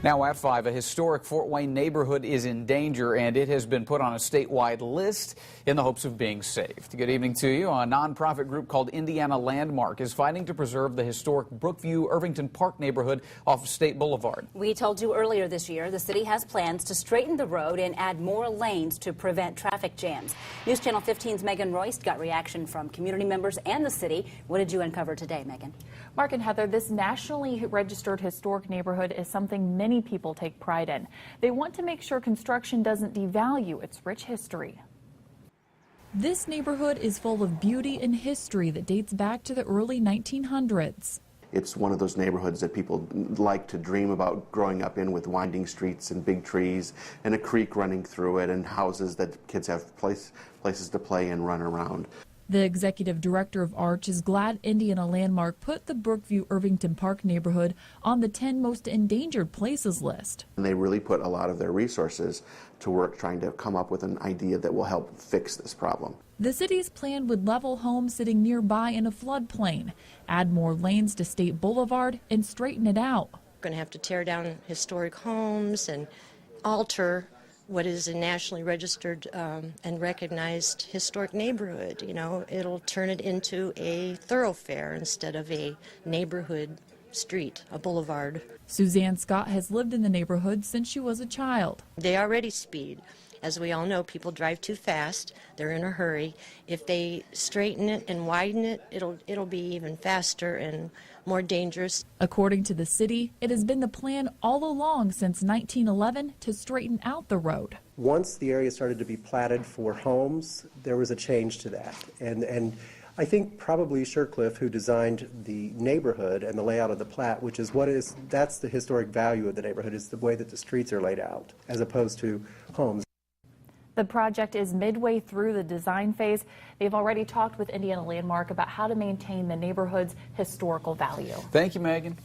Now at 5, a historic Fort Wayne neighborhood is in danger, and it has been put on a statewide list in the hopes of being saved. Good evening to you. A nonprofit group called Indiana Landmark is fighting to preserve the historic Brookview-Irvington Park neighborhood off State Boulevard. We told you earlier this year the city has plans to straighten the road and add more lanes to prevent traffic jams. News Channel 15's Megan Royce got reaction from community members and the city. What did you uncover today, Megan? Mark and Heather, this nationally registered historic neighborhood is something many people take pride in. They want to make sure construction doesn't devalue its rich history. This neighborhood is full of beauty and history that dates back to the early 1900s. It's one of those neighborhoods that people like to dream about growing up in, with winding streets and big trees and a creek running through it and houses that kids have places to play and run around. The executive director of Arch is glad Indiana Landmark put the Brookview-Irvington Park neighborhood on the 10 most endangered places list. And they really put a lot of their resources to work trying to come up with an idea that will help fix this problem. The city's plan would level homes sitting nearby in a floodplain, add more lanes to State Boulevard, and straighten it out. We're going to have to tear down historic homes and alter what is a nationally registered and recognized historic neighborhood. You know, it'll turn it into a thoroughfare instead of a neighborhood street, a boulevard. Suzanne Scott has lived in the neighborhood since she was a child. They already speed. As we all know, people drive too fast. They're in a hurry. If they straighten it and widen it, it'll be even faster and more dangerous. According to the city, it has been the plan all along since 1911 to straighten out the road. Once the area started to be platted for homes, there was a change to that. And I think probably Shercliffe, who designed the neighborhood and the layout of the plat, that's the historic value of the neighborhood, is the way that the streets are laid out, as opposed to homes. The project is midway through the design phase. They've already talked with Indiana Landmark about how to maintain the neighborhood's historical value. Thank you, Megan.